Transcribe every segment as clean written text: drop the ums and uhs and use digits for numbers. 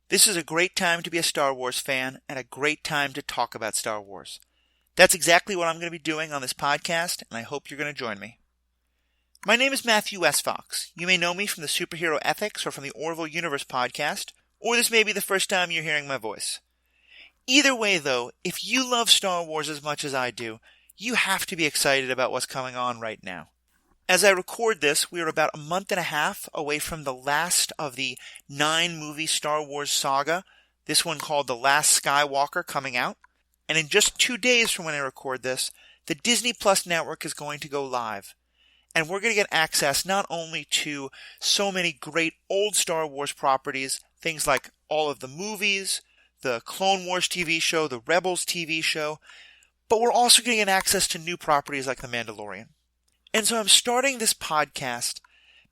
This is a great time to be a Star Wars fan and a great time to talk about Star Wars. That's exactly what I'm going to be doing on this podcast, and I hope you're going to join me. My name is Matthew S. Fox. You may know me from the Superhero Ethics or from the Orville Universe podcast, or this may be the first time you're hearing my voice. Either way, though, if you love Star Wars as much as I do, you have to be excited about what's going on right now. As I record this, we are about a month and a half away from the last of the 9-movie Star Wars saga, this one called The Last Skywalker, coming out. And in just 2 days from when I record this, the Disney Plus network is going to go live. And we're going to get access not only to so many great old Star Wars properties, things like all of the movies, the Clone Wars TV show, the Rebels TV show, but we're also going to get access to new properties like The Mandalorian. And so I'm starting this podcast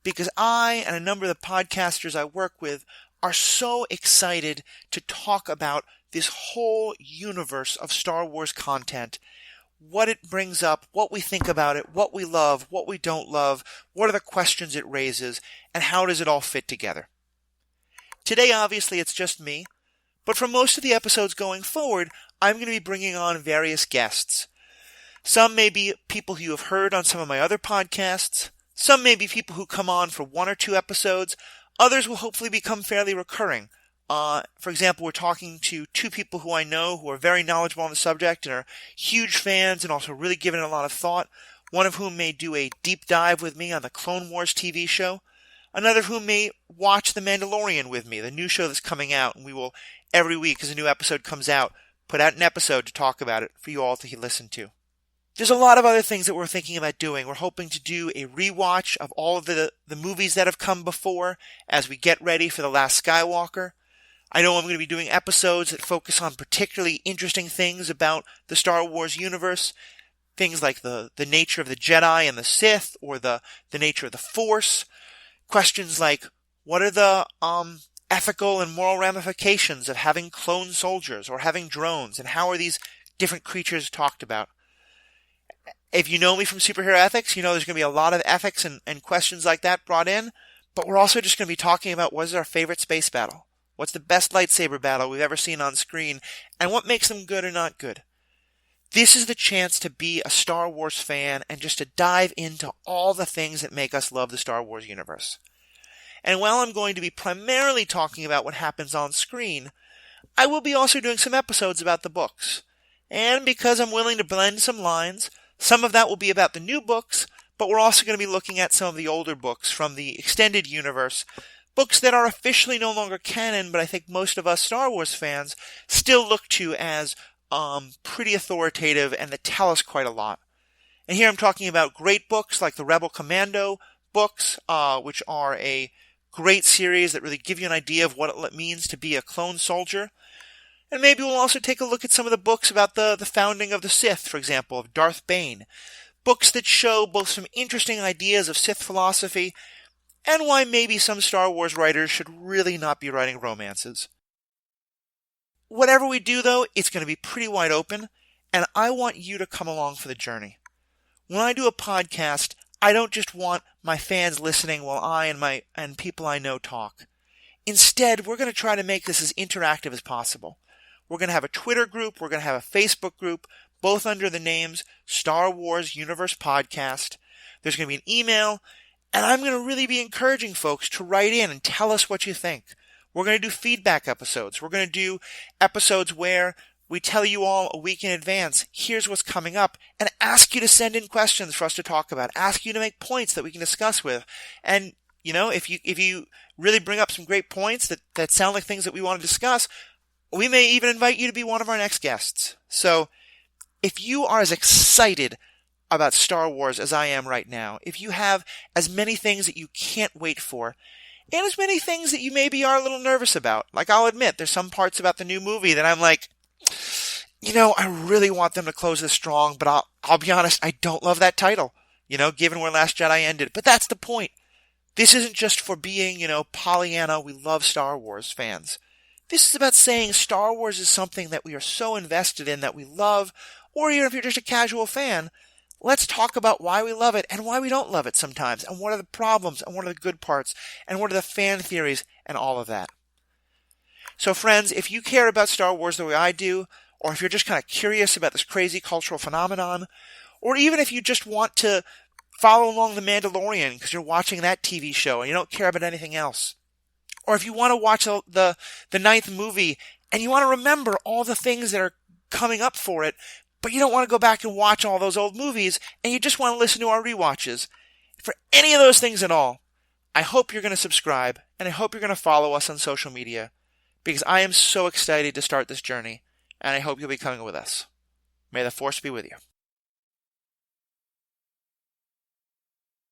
because I and a number of the podcasters I work with are so excited to talk about this whole universe of Star Wars content, what it brings up, what we think about it, what we love, what we don't love, what are the questions it raises, and how does it all fit together. Today, obviously, it's just me, but for most of the episodes going forward, I'm going to be bringing on various guests. Some may be people who you have heard on some of my other podcasts. Some may be people who come on for 1 or 2 episodes. Others will hopefully become fairly recurring. For example, we're talking to 2 people who I know who are very knowledgeable on the subject and are huge fans and also really giving it a lot of thought. One of whom may do a deep dive with me on the Clone Wars TV show. Another of whom may watch The Mandalorian with me, the new show that's coming out. And we will, every week as a new episode comes out, put out an episode to talk about it for you all to listen to. There's a lot of other things that we're thinking about doing. We're hoping to do a rewatch of all of the movies that have come before as we get ready for The Last Skywalker. I know I'm going to be doing episodes that focus on particularly interesting things about the Star Wars universe. Things like the nature of the Jedi and the Sith, or the nature of the Force. Questions like, what are the ethical and moral ramifications of having clone soldiers or having drones, and how are these different creatures talked about? If you know me from Superhero Ethics, you know there's going to be a lot of ethics and questions like that brought in, but we're also just going to be talking about what is our favorite space battle, what's the best lightsaber battle we've ever seen on screen, and what makes them good or not good. This is the chance to be a Star Wars fan and just to dive into all the things that make us love the Star Wars universe. And while I'm going to be primarily talking about what happens on screen, I will be also doing some episodes about the books. And because I'm willing to blend some lines, some of that will be about the new books, but we're also going to be looking at some of the older books from the extended universe, books that are officially no longer canon, but I think most of us Star Wars fans still look to as pretty authoritative and that tell us quite a lot. And here I'm talking about great books like the Rebel Commando books, which are a great series that really give you an idea of what it means to be a clone soldier. And maybe we'll also take a look at some of the books about the founding of the Sith, for example, of Darth Bane. Books that show both some interesting ideas of Sith philosophy and why maybe some Star Wars writers should really not be writing romances. Whatever we do, though, it's going to be pretty wide open, and I want you to come along for the journey. When I do a podcast, I don't just want my fans listening while I and people I know talk. Instead, we're going to try to make this as interactive as possible. We're going to have a Twitter group, we're going to have a Facebook group, both under the names Star Wars Universe Podcast. There's going to be an email, and I'm going to really be encouraging folks to write in and tell us what you think. We're going to do feedback episodes. We're going to do episodes where we tell you all a week in advance, here's what's coming up, and ask you to send in questions for us to talk about, ask you to make points that we can discuss with. And, you know, if you really bring up some great points that sound like things that we want to discuss, we may even invite you to be one of our next guests. So, if you are as excited about Star Wars as I am right now, if you have as many things that you can't wait for, and as many things that you maybe are a little nervous about, like I'll admit, there's some parts about the new movie that I'm like, you know, I really want them to close this strong, but I'll be honest, I don't love that title, you know, given where Last Jedi ended. But that's the point. This isn't just for being, you know, Pollyanna, we love Star Wars fans. This is about saying Star Wars is something that we are so invested in that we love, or even if you're just a casual fan, let's talk about why we love it and why we don't love it sometimes, and what are the problems, and what are the good parts, and what are the fan theories, and all of that. So friends, if you care about Star Wars the way I do, or if you're just kind of curious about this crazy cultural phenomenon, or even if you just want to follow along The Mandalorian because you're watching that TV show and you don't care about anything else, or if you want to watch the ninth movie and you want to remember all the things that are coming up for it, but you don't want to go back and watch all those old movies and you just want to listen to our rewatches, for any of those things at all, I hope you're going to subscribe and I hope you're going to follow us on social media, because I am so excited to start this journey and I hope you'll be coming with us. May the Force be with you.